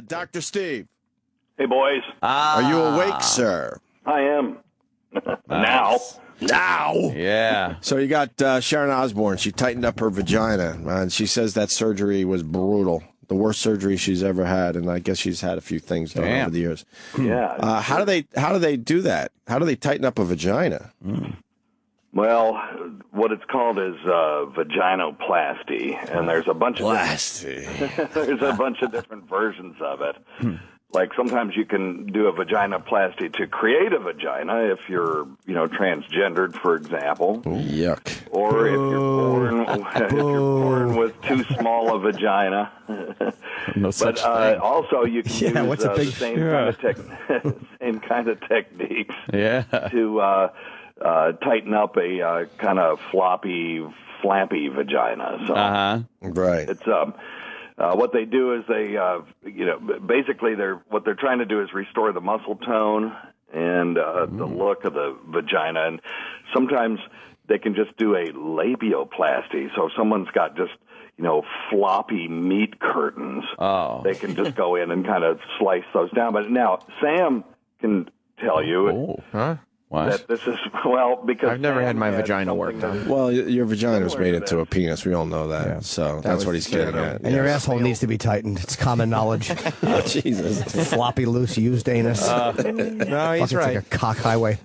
Dr. Steve. Hey, boys. Are you awake, sir? I am. Now. Yeah. So you got Sharon Osbourne. She tightened up her vagina, and she says that surgery was brutal. The worst surgery she's ever had, and I guess she's had a few things done over the years. Yeah. How do they do that? How do they tighten up a vagina? Well, what it's called is vaginoplasty, and there's a bunch of there's a bunch of different versions of it. Like sometimes you can do a vaginoplasty to create a vagina if you're, transgendered, for example. Yuck. Or if you're born with too small a vagina. No such thing. Also you can use the same kind of techniques to tighten up a kind of floppy, flappy vagina. So Right. it's what they do is they basically what they're trying to do is restore the muscle tone and the look of the vagina, and sometimes they can just do a labioplasty. So if someone's got just floppy meat curtains, they can just go in and kind of slice those down. But now Sam can tell you that this is, because I've never had my vagina worked on. Well, your vagina was made into a penis. We all know that. Yeah. So that's what he's getting at. And your asshole needs to be tightened. It's common knowledge. Oh, Jesus. Floppy, loose, used anus. No, he's right. It's like a cock highway.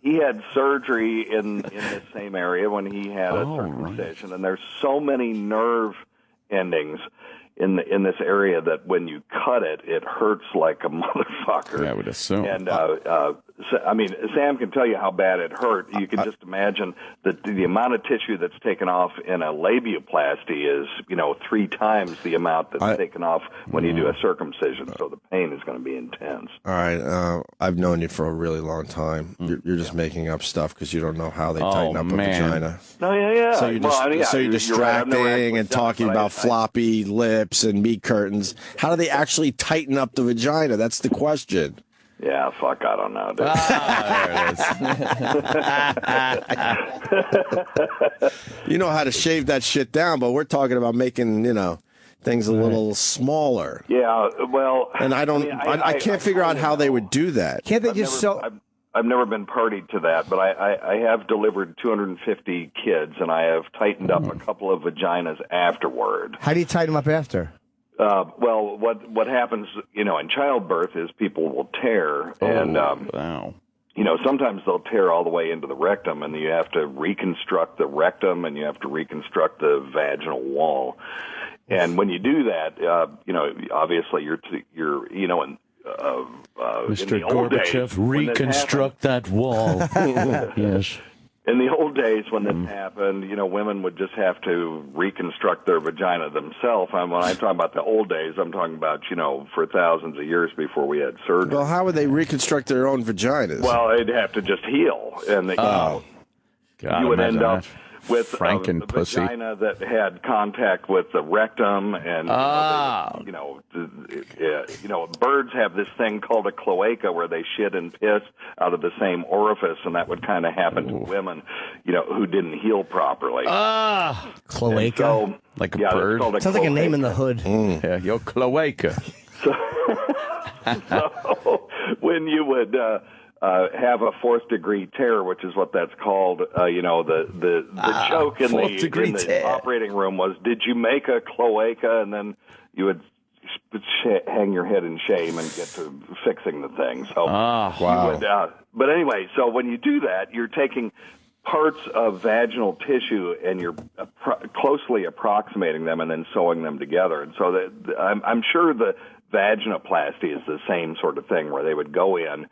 He had surgery in the same area when he had a circumcision, and there's so many nerve endings in this area that when you cut it, it hurts like a motherfucker. I would assume. And Sam can tell you how bad it hurt. You can just imagine that the amount of tissue that's taken off in a labioplasty is 3 times the amount that's taken off when you do a circumcision. So the pain is going to be intense. All right, I've known you for a really long time. You're just making up stuff because you don't know how they tighten up a vagina. No, yeah. So you're distracting and talking about floppy lips and meat curtains. How do they actually tighten up the vagina? That's the question. Yeah, fuck, I don't know, dude. There it is. You know how to shave that shit down, but we're talking about making, things a little smaller. Yeah, well... And I can't figure out how they would do that. Can't they just I've never been party to that, but I have delivered 250 kids, and I have tightened up a couple of vaginas afterward. How do you tighten them up after? Well, what happens, in childbirth is people will tear, and sometimes they'll tear all the way into the rectum, and you have to reconstruct the rectum, and you have to reconstruct the vaginal wall. And when you do that, obviously you're Mr. Gorbachev, reconstruct that wall. Yes. In the old days when this happened, women would just have to reconstruct their vagina themselves. And when I talk about the old days, I'm talking about, for thousands of years before we had surgery. Well, how would they reconstruct their own vaginas? Well, they'd have to just heal. And you would end up with a vagina that had contact with the rectum, and birds have this thing called a cloaca where they shit and piss out of the same orifice, and that would kind of happen to women, who didn't heal properly. Cloaca, so, like a bird. Sounds like a name in the hood. Yeah, your cloaca. So when you would have a 4th degree tear, which is what that's called. The joke in the operating room was, did you make a cloaca? And then you would hang your head in shame and get to fixing the thing. So, wow. But anyway, so when you do that, you're taking parts of vaginal tissue and you're closely approximating them and then sewing them together. And so I'm sure the vaginoplasty is the same sort of thing where they would go in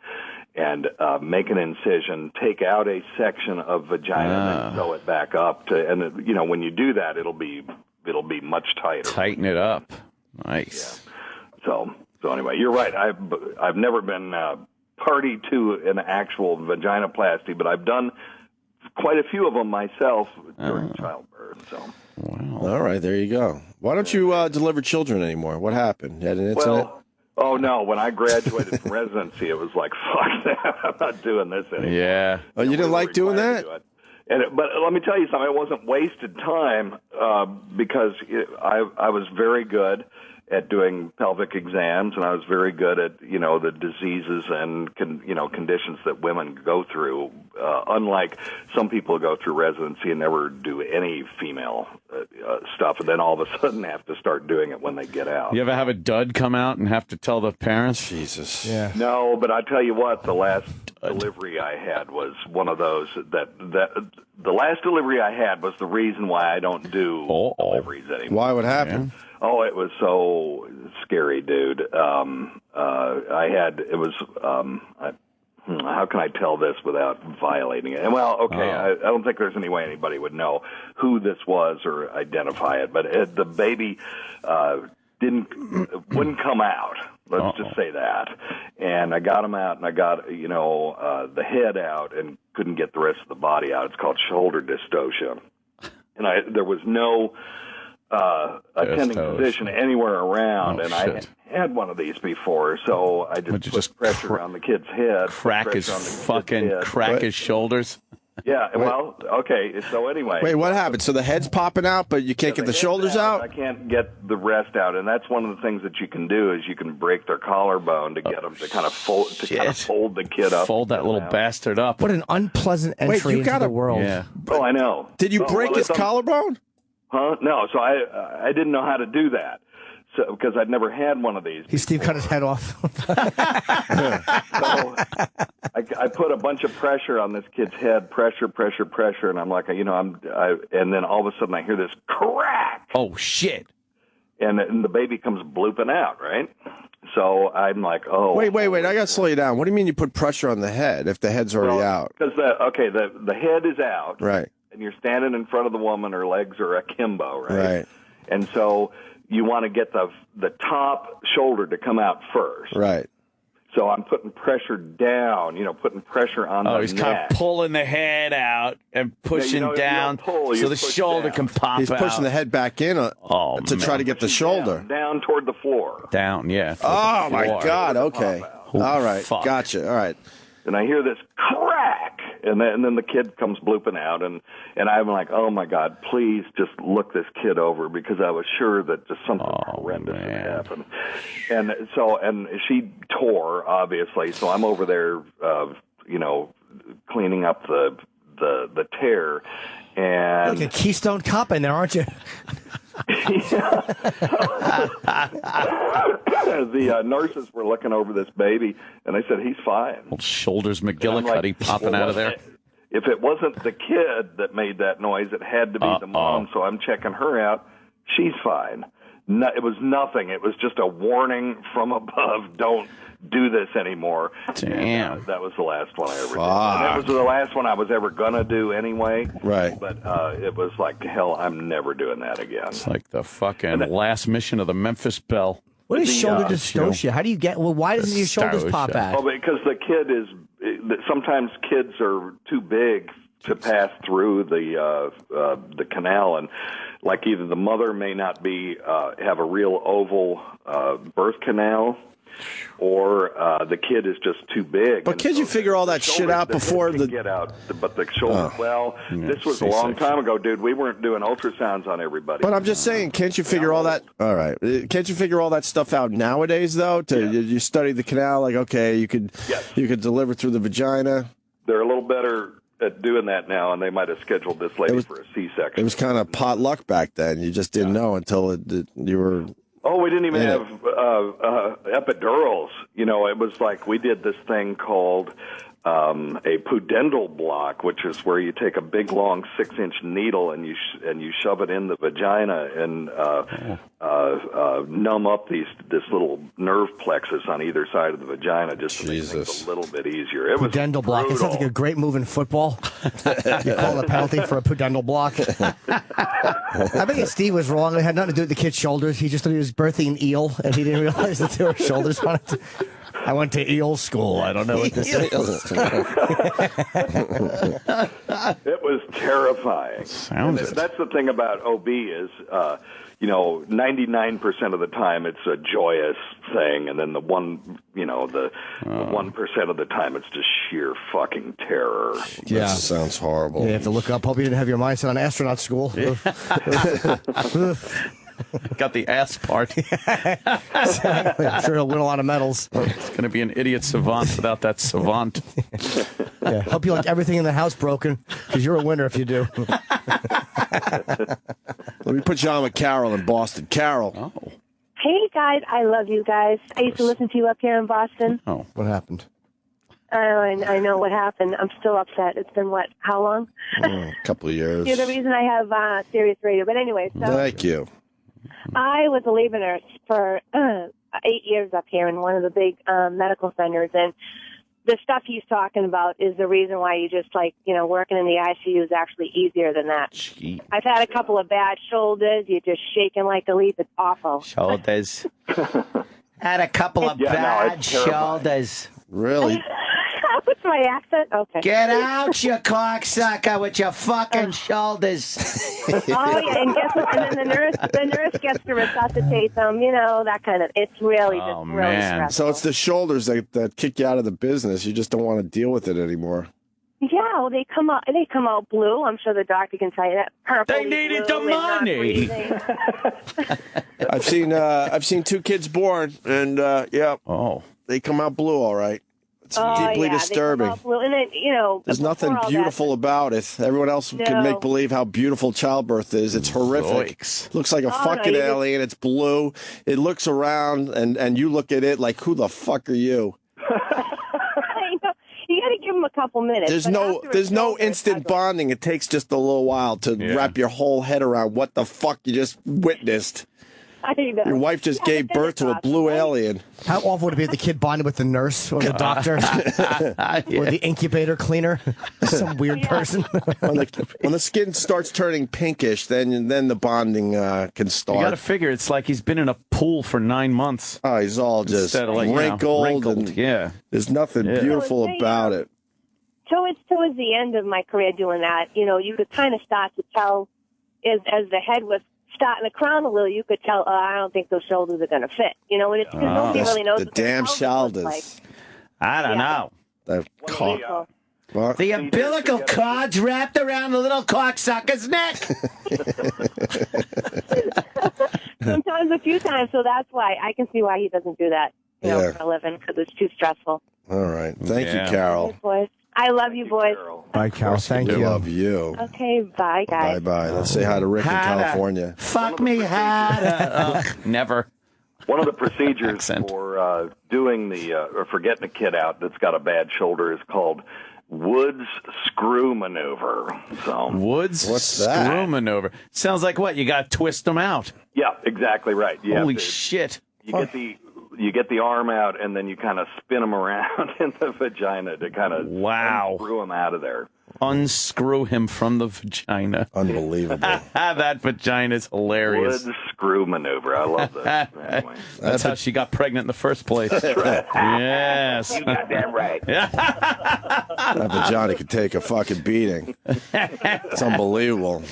and make an incision, take out a section of vagina, and then sew it back up. And when you do that, it'll be much tighter. Tighten it up. Nice. Yeah. So anyway, you're right. I've never been party to an actual vaginoplasty, but I've done quite a few of them myself during childbirth. So. Wow. All right, there you go. Why don't you deliver children anymore? What happened? You had an incident? Oh, no. When I graduated from residency, it was like, fuck that. I'm not doing this anymore. Yeah. Oh, you didn't like doing that? But let me tell you something. It wasn't wasted time because I was very good, at doing pelvic exams, and I was very good at, the diseases and, conditions that women go through, unlike some people go through residency and never do any female stuff, and then all of a sudden have to start doing it when they get out. You ever have a dud come out and have to tell the parents? Jesus. Yeah. No, but I tell you what, the last delivery I had was one of those that the last delivery I had was the reason why I don't do deliveries anymore. Why? What happened? Yeah. Oh, it was so scary, dude. How can I tell this without violating it? And well, okay, I don't think there's any way anybody would know who this was or identify it, but the baby wouldn't come out. Let's just say that. And I got him out, and I got the head out, and couldn't get the rest of the body out. It's called shoulder dystocia, and there was no attending physician anywhere around, and I had one of these before, so I just put pressure on the kid's head. Crack his shoulders. Yeah, well, okay, so anyway. Wait, what happened? So the head's popping out, but you can't get the shoulders out? I can't get the rest out, and that's one of the things that you can do is you can break their collarbone to get them to kind of fold the kid up. Fold that little bastard up. What an unpleasant entry into the world. Yeah. Oh, I know. Did you break his collarbone? Huh? No, so I didn't know how to do that. So, because I'd never had one of these. Steve cut his head off. So I put a bunch of pressure on this kid's head, pressure, and I'm like, and then all of a sudden I hear this crack. Oh shit! And the baby comes blooping out, right? So I'm like, oh. Wait, I got to slow you down. What do you mean you put pressure on the head if the head's already out? Because the head is out, right? And you're standing in front of the woman, her legs are akimbo, right? Right. And so you want to get the top shoulder to come out first. Right. So I'm putting pressure down, putting pressure on the neck. Oh, he's kind of pulling the head out and pushing down so the shoulder can pop out. He's pushing the head back in to try to get the shoulder. Down toward the floor. Down, yeah. Oh, my God. Okay. All right. Fuck. Gotcha. All right. And I hear this crack, and then the kid comes blooping out, and I'm like, oh my God, please just look this kid over, because I was sure that just something horrendous had happened. And she tore, obviously, so I'm over there, cleaning up the tear, and like a Keystone Cop in there, aren't you? The nurses were looking over this baby, and I said, he's fine. Old shoulders McGillicuddy popping out of there. If it wasn't the kid that made that noise, it had to be the mom, so I'm checking her out. She's fine. No, it was nothing. It was just a warning from above, don't do this anymore. Damn. And, that was the last one I ever did. And that was the last one I was ever going to do anyway. Right. But it was like, hell, I'm never doing that again. It's like the fucking last mission of the Memphis Belle. What is shoulder dystocia? How do you get? Well, why doesn't your shoulders pop out? Well, because the kid is. Sometimes kids are too big to pass through the canal, and like either the mother may not be have a real oval birth canal, or the kid is just too big. But can't you figure all that shit out before the get out? But the shoulder. This was a long time ago, dude. We weren't doing ultrasounds on everybody. But I'm just saying, can't you figure all that? All right, can't you figure all that stuff out nowadays, though? You study the canal, like you could deliver through the vagina. They're a little better at doing that now, and they might have scheduled this lady for a C-section. It was kind of pot luck back then. You just didn't know until you were. Oh, we didn't even have epidurals. It was like we did this thing called a pudendal block, which is where you take a big, long 6-inch needle and you shove it in the vagina and numb up this little nerve plexus on either side of the vagina just to make things a little bit easier. It was pudendal block. It sounds like a great move in football. You call a penalty for a pudendal block. I bet Steve was wrong. It had nothing to do with the kid's shoulders. He just thought he was birthing an eel, and he didn't realize that there were shoulders on it. I went to eel school. I don't know what this is. It was terrifying. That's the thing about OB is, 99% of the time it's a joyous thing, and then the 1% of the time it's just sheer fucking terror. Yeah, that sounds horrible. You have to look up. Hope you didn't have your mindset on astronaut school. Got the ass part. Exactly. I'm sure he'll win a lot of medals. It's going to be an idiot savant without that savant. Yeah. Hope you like everything in the house broken, because you're a winner if you do. Let me put you on with Carol in Boston. Carol. Oh. Hey, guys. I love you guys. I used to listen to you up here in Boston. Oh. What happened? I know what happened. I'm still upset. It's been, what, how long? A couple of years. You're the reason I have Sirius Radio. But anyway, so Thank you. I was a labor nurse for 8 years up here in one of the big medical centers, and the stuff he's talking about is the reason why you just, like, you know, working in the ICU is actually easier than that. Gee. I've had a couple of bad shoulders. You're just shaking like a leaf. It's awful. Shoulders. Had a couple of bad shoulders. Really? What's my accent? Okay. Get out, you cocksucker, with your fucking shoulders. Oh, yeah, and guess what? And then the nurse gets to resuscitate them, you know, that kind of, it's really just really stressful. So it's the shoulders that kick you out of the business. You just don't want to deal with it anymore. Yeah, well, they come out blue. I'm sure the doctor can tell you that. Purple. They needed the money. I've seen 2 kids born, and yeah, they come out blue, all right. It's deeply disturbing. They come out blue. And then, you know, there's nothing beautiful about it. Everyone else can make believe how beautiful childbirth is. It's horrific. Looks like a fucking alien. It's blue. It looks around, and you look at it like, who the fuck are you? You got to give them a couple minutes. There's no instant bonding. It takes just a little while to wrap your whole head around what the fuck you just witnessed. I know. Your wife just gave birth to a blue alien. How awful would it be if the kid bonded with the nurse or the doctor or the incubator cleaner? Some weird person. When the skin starts turning pinkish, then the bonding can start. You got to figure it's like he's been in a pool for 9 months. Oh, he's all just wrinkled. And there's nothing beautiful about it. Towards the end of my career doing that, you know, you could kind of start to tell as the head was starting to crown a little, you could tell, I don't think those shoulders are going to fit. You know, and it's because nobody really knows the what damn shoulders. Like. I don't know. The umbilical cord's wrapped around the little cocksucker's neck. Sometimes, a few times, so that's why I can see why he doesn't do that, you know, for a living, because it's too stressful. All right. Thank you, Carol. Boys. I love you, boys. Bye, Carol. Thank you. I love you. Okay, bye, guys. Bye-bye. Let's say hi to Rick in California. Fuck me, never. One of the procedures for doing for getting a kid out that's got a bad shoulder is called Wood's screw maneuver. So Wood's screw maneuver. Sounds like what? You got to twist them out. Yeah, exactly right. Holy shit. You get the arm out, and then you kind of spin them around in the vagina to kind of unscrew them out of there. Unscrew him from the vagina. Unbelievable. That vagina's hilarious. Wood screw maneuver. I love this. Anyway. That's how she got pregnant in the first place. That's right. Yes. You got that right. That vagina could take a fucking beating. It's unbelievable.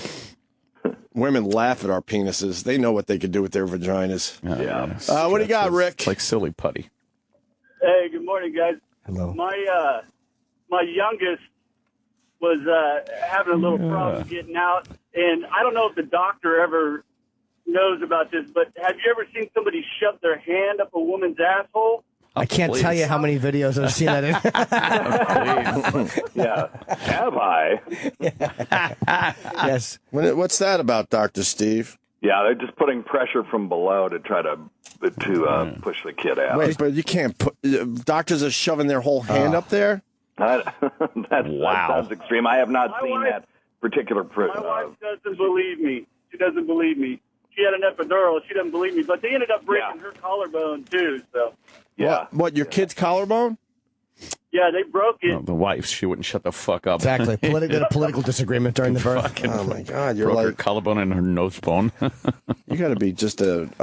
Women laugh at our penises. They know what they could do with their vaginas. What do you got, Rick? Like silly putty. Hey, good morning, guys. Hello. My youngest was having a little problem getting out, and I don't know if the doctor ever knows about this, but have you ever seen somebody shove their hand up a woman's asshole? I can't tell you how many videos I've seen that in. Yeah. Have I? Yes. What's that about, Dr. Steve? Yeah, they're just putting pressure from below to try to push the kid out. Wait, but you can't put... doctors are shoving their whole hand up there? That sounds extreme. I have not seen that particular... My wife doesn't believe me. She doesn't believe me. She had an epidural. She doesn't believe me. But they ended up breaking her collarbone, too, so... Yeah. What, your kid's collarbone? Yeah, they broke it. Oh, the wife, she wouldn't shut the fuck up. Exactly. A political disagreement during the birth. Oh, my God. You're broke like... her collarbone and her nose bone. You got to be just an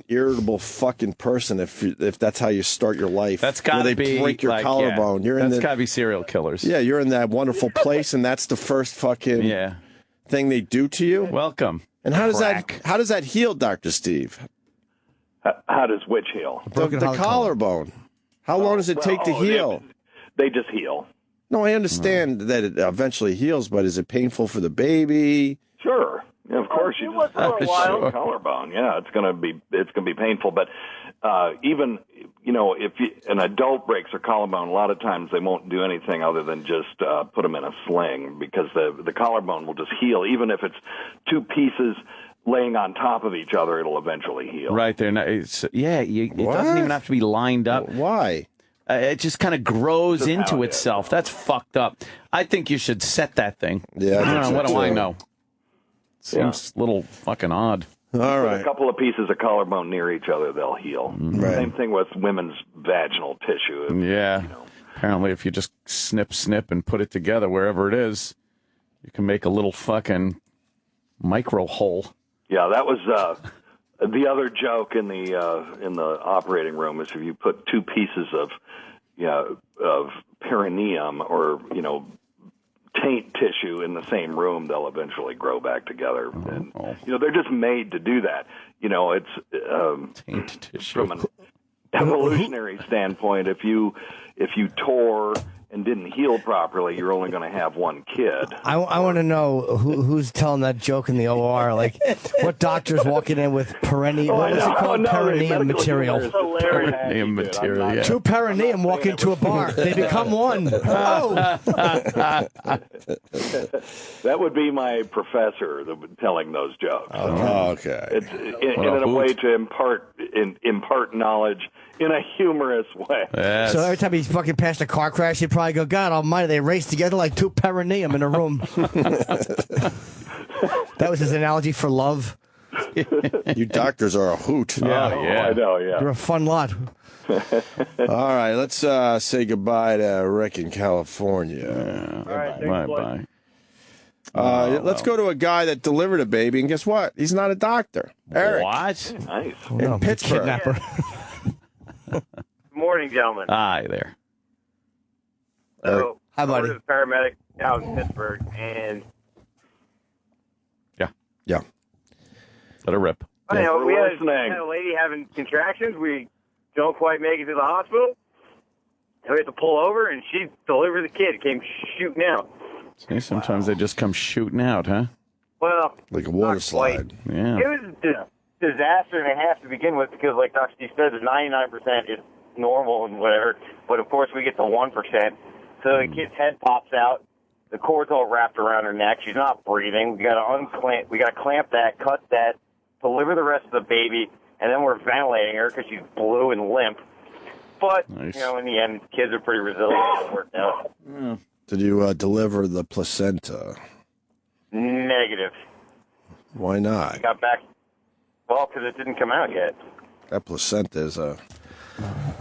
irritable fucking person if that's how you start your life. That's got to be... They break your collarbone. Yeah, that's got to be serial killers. Yeah, you're in that wonderful place, and that's the first fucking thing they do to you. Welcome. And how does that heal, Dr. Steve? How does which heal? The collarbone. How long does it take to heal? They just heal. No, I understand that it eventually heals, but is it painful for the baby? Sure. Yeah, of course course, you just for a while. the collarbone. Yeah, it's gonna be painful. But even if an adult breaks their collarbone, a lot of times they won't do anything other than just put them in a sling because the collarbone will just heal, even if it's two pieces laying on top of each other. It'll eventually heal. Right there. It doesn't even have to be lined up. Why? It just kind of grows Just into how it itself. is. That's fucked up. I think you should set that thing. Yeah, I think so, what do I too. know? Seems a little fucking odd. All Put right. a couple of pieces of collarbone near each other, they'll heal. Right. Same thing with women's vaginal tissue. Yeah. Apparently, if you just snip, and put it together wherever it is, you can make a little fucking micro hole. Yeah, that was the other joke in the operating room is if you put two pieces of perineum or taint tissue in the same room, they'll eventually grow back together. And they're just made to do that. It's Taint tissue. from an evolutionary standpoint. If you tore and didn't heal properly, you're only going to have one kid. I want to know who's telling that joke in the OR. Like, what doctor's walking in with perineum? What was it called? Perineum material. Perineum material, yeah. Two perineum walk into a bar. They become one. Oh! That would be my professor telling those jokes. Oh, okay. It's in a way to impart knowledge in a humorous way. Yes. So every time he fucking passed a car crash, he'd probably go, God almighty, they raced together like two perineum in a room. That was his analogy for love. You doctors are a hoot. Yeah. I know, yeah. You're a fun lot. All right, let's say goodbye to Rick in California. All right, thanks, boys. Bye. Let's go to a guy that delivered a baby, and guess what? He's not a doctor. Eric. What? Nice. No, Pittsburgh. Kidnapper. Good morning, gentlemen. Hi there. So, Hi, buddy. I was a paramedic out in Pittsburgh, and Yeah. Let her rip. we had listening. a lady having contractions. We don't quite make it to the hospital. So we had to pull over, and she delivered the kid. It came shooting out. See, sometimes they just come shooting out, huh? Well, Like a water not quite. slide. Yeah. It was a disaster and a half to begin with because, like Dr. Steve said, the 99% is normal and whatever. But, of course, we get the 1%. So the kid's head pops out. The cord's all wrapped around her neck. She's not breathing. We got to unclamp. We got to clamp that, cut that, deliver the rest of the baby, and then we're ventilating her because she's blue and limp. But Nice. in the end, kids are pretty resilient. It worked out. Did you deliver the placenta? Negative. Why not? Got back. Well, because it didn't come out yet. That placenta is a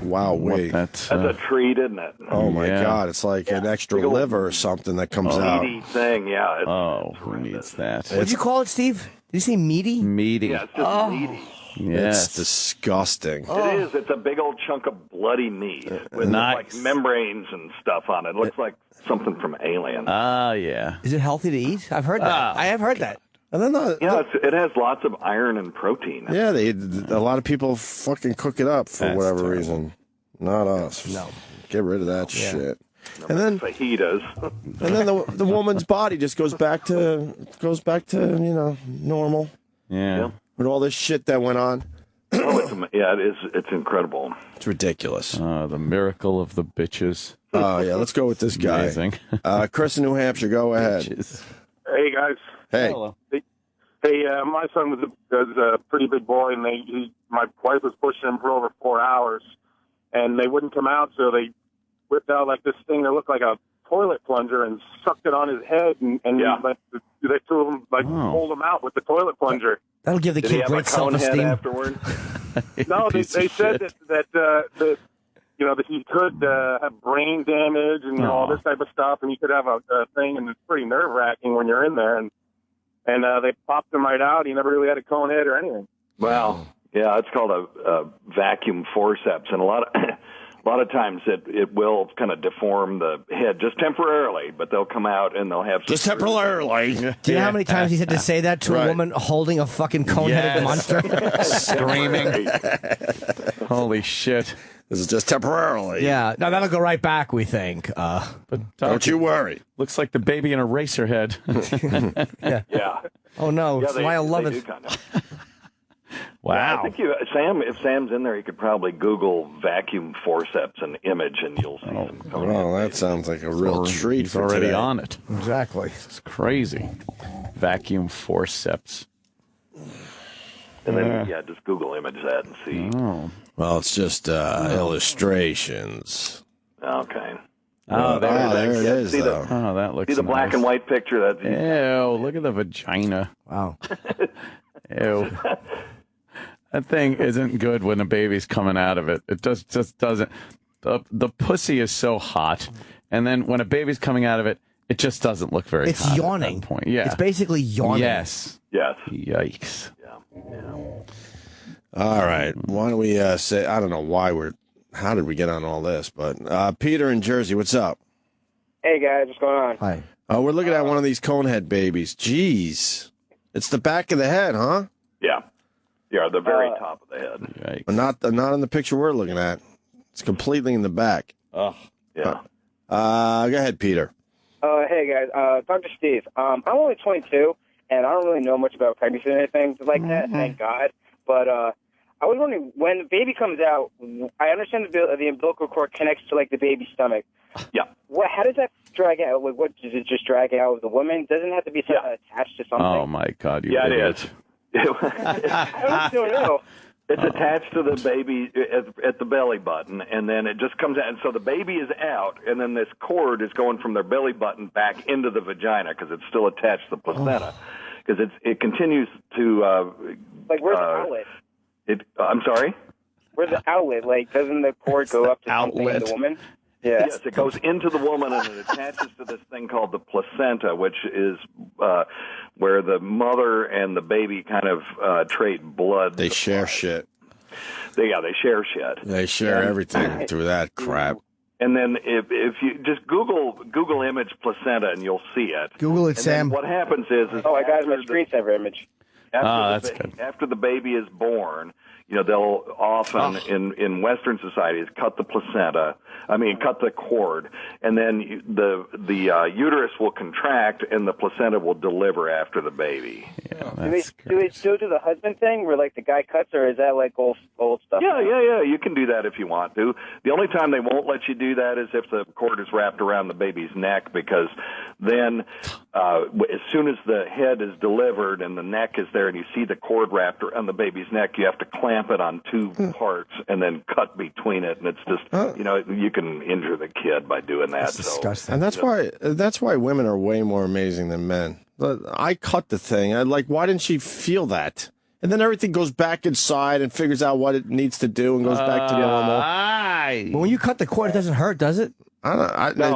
wow-wee. That's That's a treat, isn't it? Oh, my Yeah. God. It's like an extra Big old liver or something that comes out. Meaty thing, yeah. It's, oh, who needs that? What'd you call it, Steve? Did you say meaty? Meaty. yeah, it's just meaty. Yes. It's disgusting. It is. It's a big old chunk of bloody meat with Nice. like membranes and stuff on it. It looks like something from Alien. Ah, yeah. Is it healthy to eat? I've heard that. I have heard that. And then It has lots of iron and protein. yeah, a lot of people fucking cook it up for That's whatever terrible. reason. Not us. No. Get rid of that shit. And then Fajitas. the woman's body just goes back to normal Yeah. with all this shit that went on. It is. It's incredible. It's ridiculous. The miracle of the bitches. Oh yeah, let's go with this guy. Amazing. Chris in New Hampshire, go ahead. Bitches. Hey guys. Hey, Hello. Hey, my son was a pretty big boy, and my wife was pushing him for over 4 hours, and they wouldn't come out, so they whipped out like this thing that looked like a toilet plunger and sucked it on his head, and they threw him pulled him out with the toilet plunger. That'll give the Did he kid have a great cone head self-esteem. afterward? No, they Piece of said shit. that he could have brain damage and all this type of stuff, and he could have a thing, and it's pretty nerve-wracking when you're in there, and they popped him right out. He never really had a cone head or anything. Well, yeah, it's called a vacuum forceps, and a lot of times it will kind of deform the head just temporarily, but they'll come out and they'll have just temporarily. Do you know how many times he's had to say that to a woman holding a fucking cone-headed Yes. monster? Screaming. Holy shit. This is just temporarily. Yeah, no, that'll go right back, we think. But don't you worry. Looks like the baby in a racer head. Yeah. Oh, no. Yeah, It's why I love do it. kind of. Wow. Yeah, I think if Sam's in there, he could probably Google vacuum forceps and image, and you'll see some. Oh, that sounds like a real treat He's for already today. on it. Exactly. It's crazy. Vacuum forceps. And then, just Google image that and see. Oh. Well, it's just illustrations. Okay. Oh, there it is, See though. Oh, that looks See the black nice. and white picture? That's Ew, look at the vagina. Wow. Ew. That thing isn't good when a baby's coming out of it. It just doesn't. The pussy is so hot, and then when a baby's coming out of it, it just doesn't look very It's hot yawning. at that point. Yeah. It's basically yawning. Yes. Yes. Yikes. All right. Why don't we say, I don't know how did we get on all this, but Peter in Jersey, what's up? Hey, guys, what's going on? Hi. We're looking at one of these conehead babies. Jeez. It's the back of the head, huh? Yeah. Yeah, the very top of the head. Yikes. But not in the picture we're looking at. It's completely in the back. Ugh. Yeah. Go ahead, Peter. Hey, guys, Dr. Steve. I'm only 22, and I don't really know much about pregnancy or anything like that, thank God. But I was wondering, when the baby comes out, I understand the umbilical cord connects to, like, the baby's stomach. Yeah. How does that drag out? Like, what, does it just drag out of the woman? Doesn't it have to be attached to something? Oh, my God. You Yeah, it idiot. is. I don't know. It's attached to the baby at the belly button, and then it just comes out. And so the baby is out, and then this cord is going from their belly button back into the vagina because it's still attached to the placenta. Because it continues to... Like, where's the outlet? I'm sorry? Where's the outlet? Like, doesn't the cord go up to something in the woman? Yeah. Yes, it goes into the woman and it attaches to this thing called the placenta, which is where the mother and the baby kind of trade blood. They share shit. They share shit. They share everything through that crap. And then if you just Google image placenta and you'll see it. Google it, And Sam. then what happens is I got my screensaver image. That's good. After the baby is born, they'll often in Western societies cut the placenta. Cut the cord, and then the uterus will contract, and the placenta will deliver after the baby. Yeah, do they still do the husband thing where, like, the guy cuts, or is that, like, old stuff? Yeah. You can do that if you want to. The only time they won't let you do that is if the cord is wrapped around the baby's neck, because then as soon as the head is delivered and the neck is there and you see the cord wrapped around the baby's neck, you have to clamp it on two parts and then cut between it, and it's just, you can injure the kid by doing that. That's disgusting. And that's why women are way more amazing than men. I cut the thing. Why didn't she feel that? And then everything goes back inside and figures out what it needs to do and goes back to normal. But when you cut the cord, it doesn't hurt, does it? No,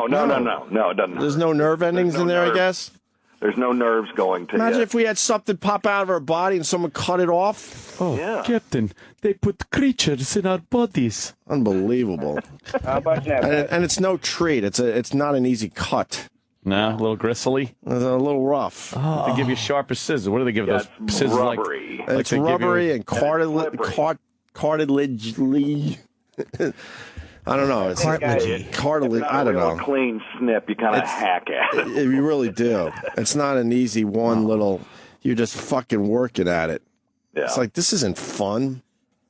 it doesn't. There's no nerve endings in there, I guess? There's no nerves going to Imagine you. if we had something pop out of our body and someone cut it off. Oh, Yeah. Captain, they put creatures in our bodies. Unbelievable. How about that? And it's no treat. It's not an easy cut. No, a little gristly. It's a little rough. They give you sharper scissors. What do they give those It's scissors rubbery. like? It's they give rubbery you- and cartilagely. I don't know. It's cartilage. I don't know. Clean snip, you kind of hack at it. You really do. It's not an easy one little. You're just fucking working at it. Yeah. It's like, this isn't fun.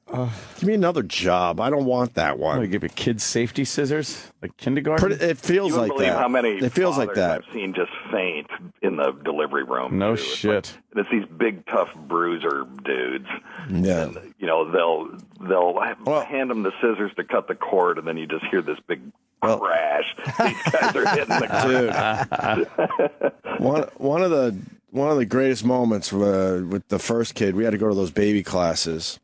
Give me another job. I don't want that What, they one. give you kids safety scissors like kindergarten. It feels You like wouldn't believe that. how many It feels like fathers that. I've seen just faint in the delivery room. No too. It's shit. It's these big, tough bruiser dudes. Yeah. They'll hand them the scissors to cut the cord, and then you just hear this big crash. These guys are hitting the Dude. One of the greatest moments with the first kid, we had to go to those baby classes.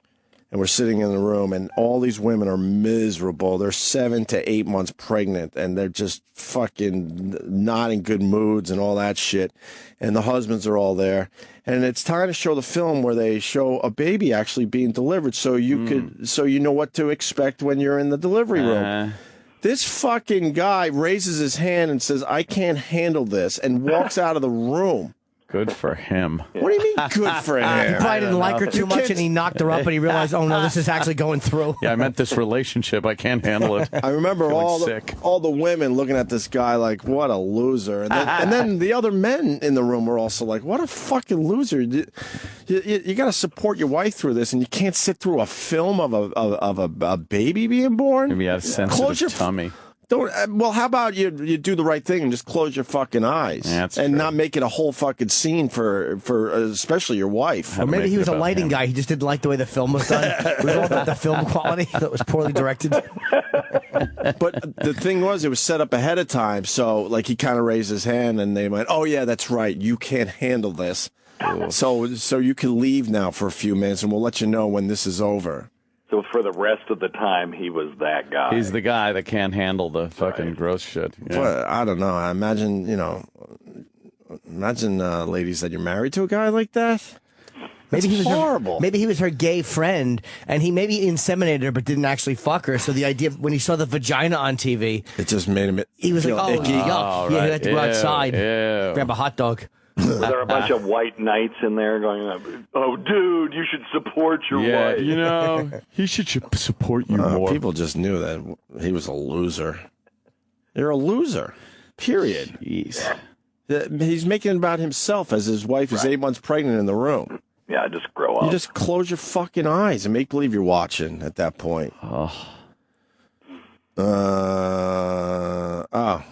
And we're sitting in the room, and all these women are miserable. They're 7 to 8 months pregnant, and they're just fucking not in good moods and all that shit. And the husbands are all there. And it's time to show the film where they show a baby actually being delivered, so you know what to expect when you're in the delivery room. This fucking guy raises his hand and says, "I can't handle this," and walks out of the room. Good for him. What do you mean, good for him? He probably didn't like her too much, and he knocked her up, and he realized, oh, no, this is actually going through. Yeah, I meant this relationship. I can't handle it. I remember Feeling all the women looking at this guy like, what a loser. And then the other men in the room were also like, what a fucking loser. You got to support your wife through this, and you can't sit through a film of a baby being born. Maybe he had a sensitive tummy. Well, how about you do the right thing and just close your fucking eyes and not make it a whole fucking scene for especially your wife. Or maybe he was a lighting guy. He just didn't like the way the film was done. It was all about the film quality that was poorly directed. But the thing was, it was set up ahead of time. So, like, he kind of raised his hand and they went, oh, yeah, that's right. You can't handle this. So you can leave now for a few minutes and we'll let you know when this is over. So for the rest of the time, he was that guy. He's the guy that can't handle the fucking gross shit. Yeah. Well, I don't know. I imagine, ladies, that you're married to a guy like that. Maybe he was horrible. Maybe he was her gay friend, and he maybe inseminated her, but didn't actually fuck her. So the idea of when he saw the vagina on TV, it just made him. He was like, "Oh, icky. yuck! Yeah, he had to go outside, grab a hot dog." Were there a bunch of white knights in there going, oh, dude, you should support your wife. He should support you more. People just knew that he was a loser. You're a loser, period. Jeez. He's making it about himself as his wife is 8 months pregnant in the room. Yeah, just grow up. You just close your fucking eyes and make believe you're watching at that point.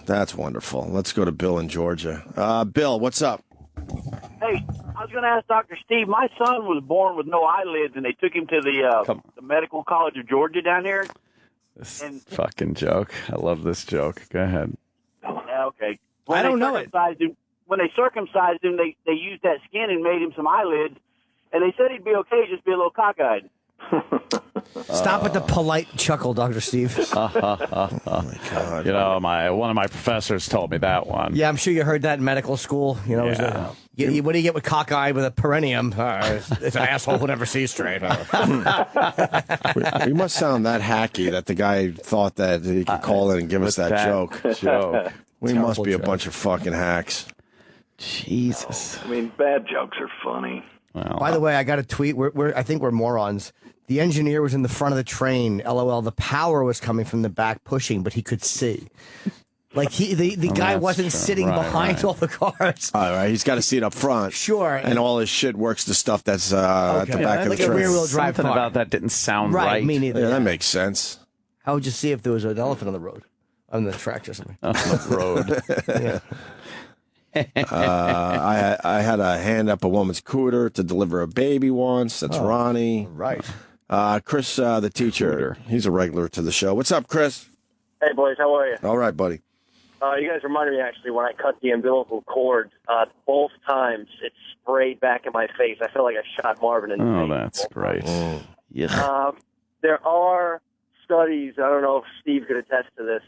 That's wonderful. Let's go to Bill in Georgia. Bill, what's up? Hey, I was going to ask Dr. Steve. My son was born with no eyelids, and they took him to the Medical College of Georgia down here. This fucking joke. I love this joke. Go ahead. Okay. I don't know it. When they circumcised him, they used that skin and made him some eyelids, and they said he'd be okay, just be a little cockeyed. Stop with the polite chuckle, Dr. Steve. Oh my God! One of my professors told me that one. Yeah, I'm sure you heard that in medical school. What do you get with cockeye with a perineum? It's an asshole who never sees straight. We must sound that hacky that the guy thought that he could call in and give us that joke. We must be a bunch of fucking hacks. Jesus. I mean, bad jokes are funny. Well, by the way, I got a tweet. I think we're morons. The engineer was in the front of the train. LOL. The power was coming from the back pushing, but he could see. Like the guy wasn't sitting behind all the cars. All right, he's got to see it up front. Sure. And all his shit works the stuff that's at the back of the train. A rear-wheel drive Something car. about that didn't sound right. Me neither. Yeah, that makes sense. How would you see if there was an elephant on the road? On the tracks or something. On the road. Yeah. I had a hand up a woman's cooter to deliver a baby once. That's Ronnie. Right. Chris, the teacher. He's a regular to the show. What's up, Chris? Hey, boys. How are you? All right, buddy. You guys reminded me, actually, when I cut the umbilical cord, both times it sprayed back in my face. I felt like I shot Marvin in the face. Oh, that's great. Yeah. There are studies, I don't know if Steve could attest to this,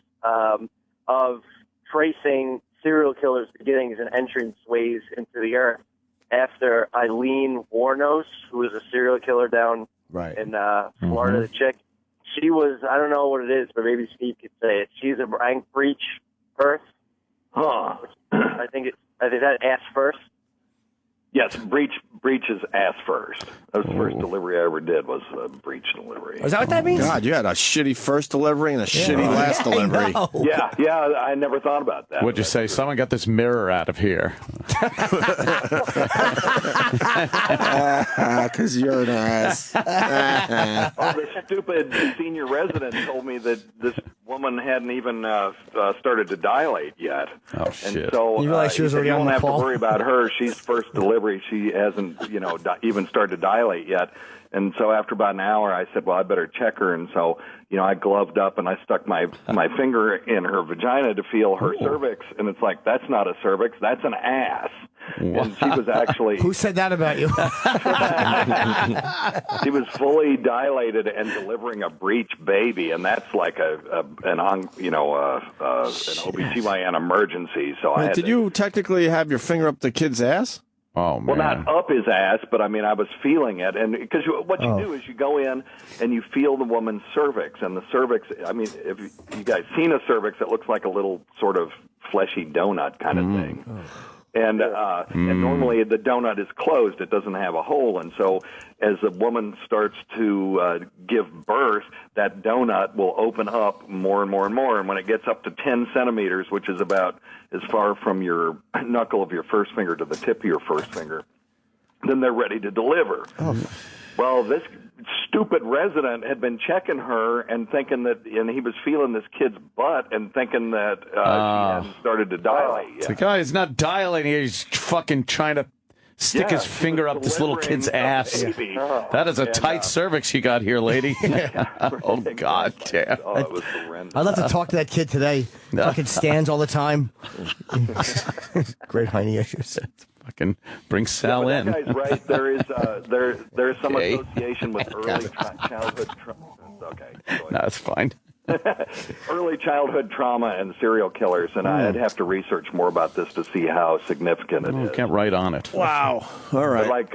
of tracing serial killers' beginnings and entranceways into the earth after Eileen Warnos, who was a serial killer down in Florida, the chick. She was, I don't know what it is, but maybe Steve could say it. She's a Breech birth. Huh. I think that ass first. Yes, Breech is ass first. That was the first delivery I ever did was a Breech delivery. Is that what that means? God, you had a shitty first delivery and a shitty last delivery. Yeah, I never thought about that. What'd you say? Someone got this mirror out of here. Because you're an ass. The stupid senior resident told me that this woman hadn't even started to dilate yet. Oh, shit. And so you realize she was already you on don't the have call? to worry about her. She's first delivery. She hasn't, even started to dilate yet. And so after about an hour, I said, well, I better check her. And so, I gloved up and I stuck my finger in her vagina to feel her cervix. And it's like, that's not a cervix, that's an ass. Wow. And she was actually... Who said that about you? She was fully dilated and delivering a Breech baby. And that's like an OBGYN emergency. So Did you technically have your finger up the kid's ass? Oh, man. Well, not up his ass, but I mean, I was feeling it. And because what you do is you go in and you feel the woman's cervix. And the cervix, I mean, if you guys seen a cervix, it looks like a little sort of fleshy donut kind of thing. And normally the donut is closed; it doesn't have a hole. And so, as the woman starts to give birth, that donut will open up more and more and more. And when it gets up to 10 centimeters, which is about as far from your knuckle of your first finger to the tip of your first finger, then they're ready to deliver. Oh. Well, this stupid resident had been checking her and thinking that, and he was feeling this kid's butt and thinking that she hadn't started to dilate yet. It's like, oh, he's not dilating. He's fucking trying to stick his finger up this little kid's ass. That is a tight cervix you got here, lady. Oh, God damn. Oh, it was horrendous. I'd love to talk to that kid today. Fucking stands all the time. Great hiney issues. Fucking bring Sal in. That guy's right. There is some association with early childhood trauma. Okay. No, it's fine. Early childhood trauma and serial killers, and I'd have to research more about this to see how significant it is. Can't write on it. Wow. All right. But like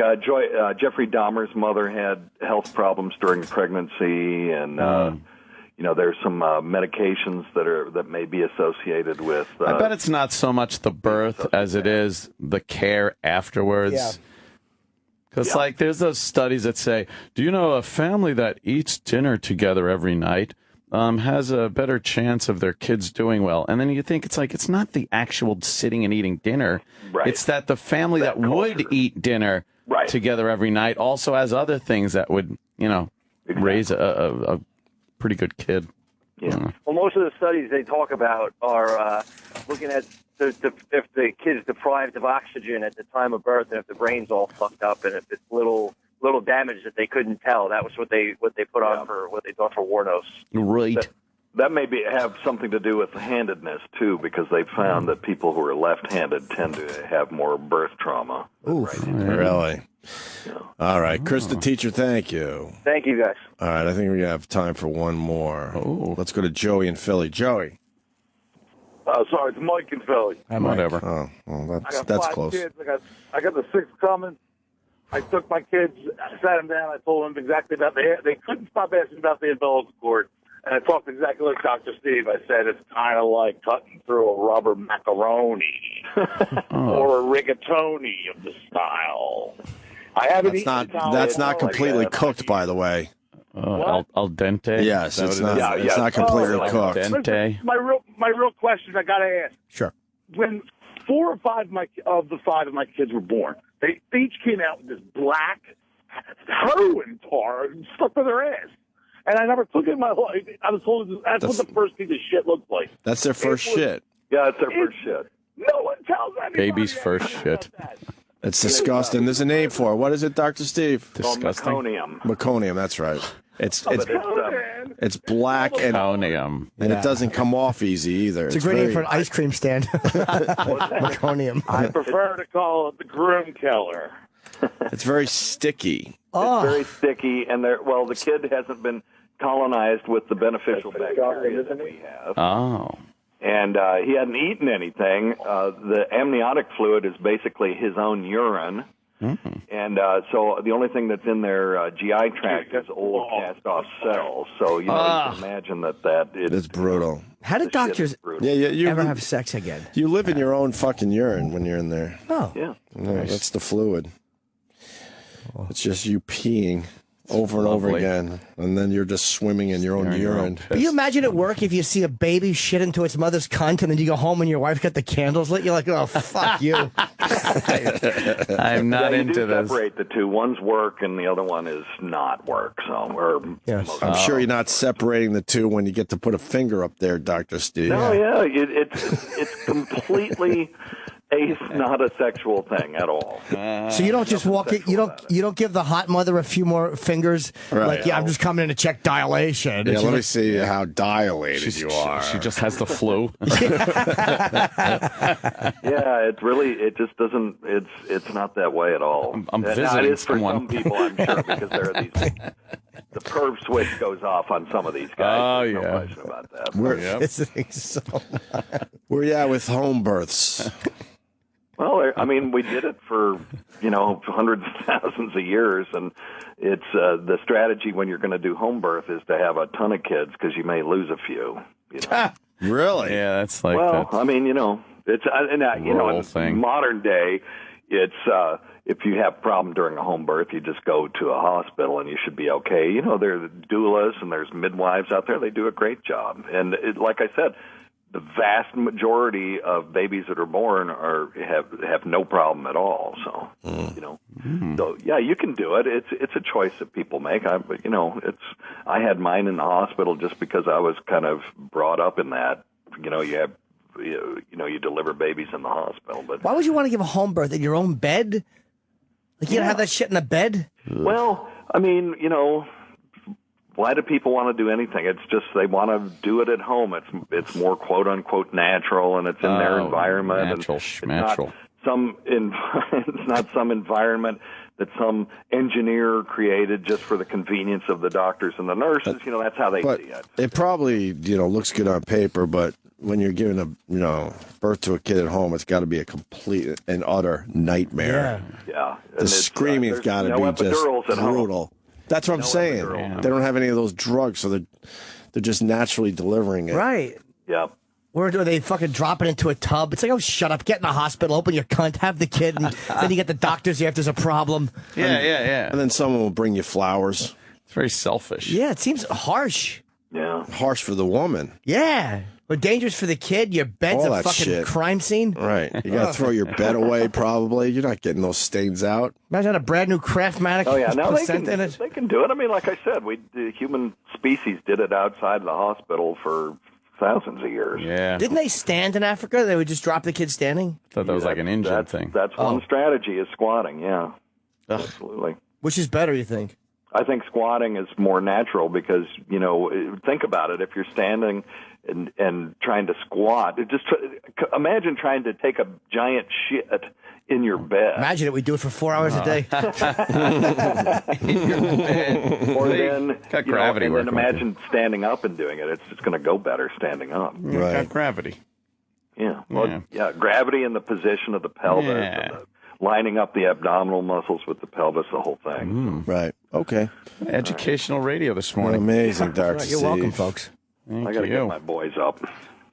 Jeffrey Dahmer's mother had health problems during pregnancy, and there's some medications that may be associated with. I bet it's not so much the birth as it is the care afterwards. Yeah. Because, like, there's those studies that say, do you know a family that eats dinner together every night has a better chance of their kids doing well? And then you think it's not the actual sitting and eating dinner. Right. It's that the family that would eat dinner together every night also has other things that would, raise a pretty good kid. Yeah. Well, most of the studies they talk about are looking at if the kid's deprived of oxygen at the time of birth, and if the brain's all fucked up, and if it's little damage that they couldn't tell. That was what they put on for what they thought for Warnos. Right. That may have something to do with handedness too, because they found that people who are left-handed tend to have more birth trauma. Ooh, really? Yeah. All right, Chris, the teacher. Thank you. Thank you, guys. All right, I think we have time for one more. Oh, let's go to Joey in Philly. Joey. Sorry, it's Mike in Philly. Whatever. Oh, well, I got that's 5 close. Kids. I got the 6th coming. I took my kids, sat them down. I told them exactly about they couldn't stop asking about the umbilical cord. And I talked exactly like Dr. Steve. I said it's kind of like cutting through a rubber macaroni or a rigatoni of the style. I haven't eaten that's not completely cooked, by the way. Al dente? Yes, it's not. It's not completely cooked. Al dente. My real question I got to ask. Sure. When 4 or 5 of the 5 of my kids were born, they each came out with this black heroin tar stuck to their ass. And I never took it in my life. I was told that's what the first piece of shit looks like. That's their first shit. Yeah, it's their first shit. No one tells anybody. Baby's first shit. It's disgusting. There's a name for it. What is it, Dr. Steve? Disgusting. Meconium. Meconium, that's right. It's black and meconium. And it doesn't come off easy either. It's a great name for an ice cream stand. Meconium. I prefer to call it the groom killer. It's very sticky. It's very sticky, and the kid hasn't been colonized with the beneficial bacteria that we have. Oh. And he hadn't eaten anything. The amniotic fluid is basically his own urine. Mm-hmm. And so the only thing that's in their GI tract is old cast-off cells. So, you can imagine that it's brutal. How did doctors ever have sex again? You live in your own fucking urine when you're in there. Oh. Yeah. That's the fluid. It's just you peeing over and over again, and then you're just swimming in your own urine. Can you imagine at work if you see a baby shit into its mother's cunt, and then you go home and your wife got the candles lit? You're like, oh, fuck you. I'm not into this. Separate the two. One's work, and the other one is not work. So, I'm sure you're not separating the two when you get to put a finger up there, Dr. Steve. No, it's completely. It's not a sexual thing at all. So you don't just walk it. You don't give the hot mother a few more fingers. Right. Like, I'm just coming in to check dilation. Yeah, let me see how dilated you are. She just has the flu. Yeah, it just doesn't. It's not that way at all. I'm visiting now, it is for someone. some people, I'm sure, because there are these. The perv switch goes off on some of these guys. Oh, There's yeah. no question about that. We're visiting someone. Where you at with home births? Well, I mean, we did it for, hundreds of thousands of years, and it's the strategy when you're going to do home birth is to have a ton of kids because you may lose a few. Really? Yeah, that's like I mean, It's in modern day, it's if you have a problem during a home birth, you just go to a hospital and you should be okay. There's doulas and there's midwives out there. They do a great job. And like I said, the vast majority of babies that are born have no problem at all. So, so yeah, you can do it. It's a choice that people make. I had mine in the hospital just because I was kind of brought up in that. You deliver babies in the hospital. But why would you want to give a home birth in your own bed? Like you don't have that shit in a bed? Well, I mean, why do people want to do anything? It's just they want to do it at home. It's more quote unquote natural, and it's in their environment. Natural, it's not some environment that some engineer created just for the convenience of the doctors and the nurses. That's how they see it. It probably looks good on paper, but when you're giving a birth to a kid at home, it's got to be a complete and utter nightmare. Yeah. The screaming's got to be just brutal. That's what I'm saying. They don't have any of those drugs, so they're just naturally delivering it. Right. Yep. Or do they fucking drop it into a tub? It's like, oh, shut up, get in the hospital, open your cunt, have the kid, and then you get the doctors if there's a problem. Yeah. And then someone will bring you flowers. It's very selfish. Yeah, it seems harsh. Yeah. Harsh for the woman. Yeah. But dangerous for the kid. Your bed's All a that fucking shit. crime scene. Right. You got to throw your bed away, probably. You're not getting those stains out. Imagine a brand new Craftmatic. Oh, yeah. Now they can do it. I mean, like I said, the human species did it outside the hospital for thousands of years. Yeah. Didn't they stand in Africa? They would just drop the kid standing? I thought that was like an Indian thing. That's one strategy is squatting, yeah. Absolutely. Which is better, you think? I think squatting is more natural because, think about it. If you're standing and trying to squat, imagine trying to take a giant shit in your bed. Imagine it. We do it for 4 hours a day. In your bed. Or then, got gravity and then working imagine standing up and doing it. It's just going to go better standing up. Right. Got gravity. Yeah. Well, gravity and the position of the pelvis. Yeah. And lining up the abdominal muscles with the pelvis, the whole thing. Right. Okay. Educational radio this morning. Amazing, Dr. Steve. You're welcome, folks. Thank I got to you. get my boys up.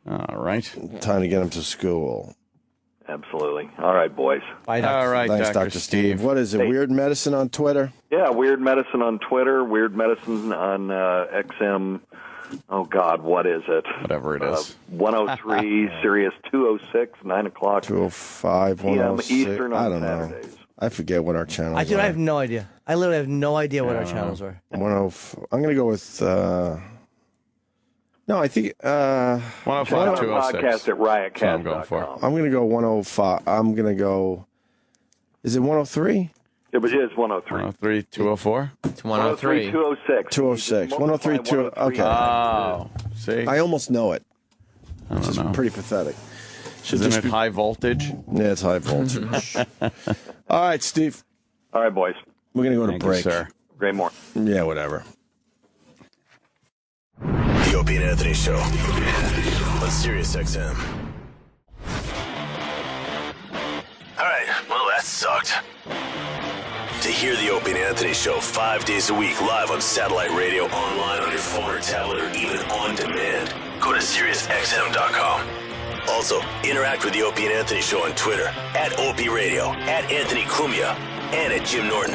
All right. Time to get them to school. Absolutely. All right, boys. Bye, All right, Thanks, Dr. Steve. What is it, Weird Medicine on Twitter? Yeah, Weird Medicine on Twitter, Weird Medicine on XM. Oh, God, what is it? Whatever it is. 103, Sirius 206, 9 o'clock. 205, p.m. 106. Eastern on I don't Saturdays. know. I forget what our channels I are. have no idea. I literally have no idea what our channels are. I'm going to go with... no, I think... 105, 206. Podcast at riotcast.com. That's what I'm going for. I'm going to go 105. I'm going to go... Is it 103? It is 103. 103, 204? It's 103. 206. 206. 103, 2... Okay. Oh, see? I almost know it. I It's don't just know. pretty pathetic. Isn't it high voltage? Yeah, it's high voltage. All right, Steve. All right, boys. We're going to go to Thank you, break. sir. Great morning. Yeah, whatever. The Opie and Anthony Show on Sirius XM. All right, well, that sucked. To hear the Opie and Anthony Show 5 days a week live on satellite radio, online on your phone or tablet, or even on demand, go to SiriusXM.com. Also, interact with the Opie and Anthony Show on Twitter, @Opie Radio, @Anthony Cumia, and @Jim Norton.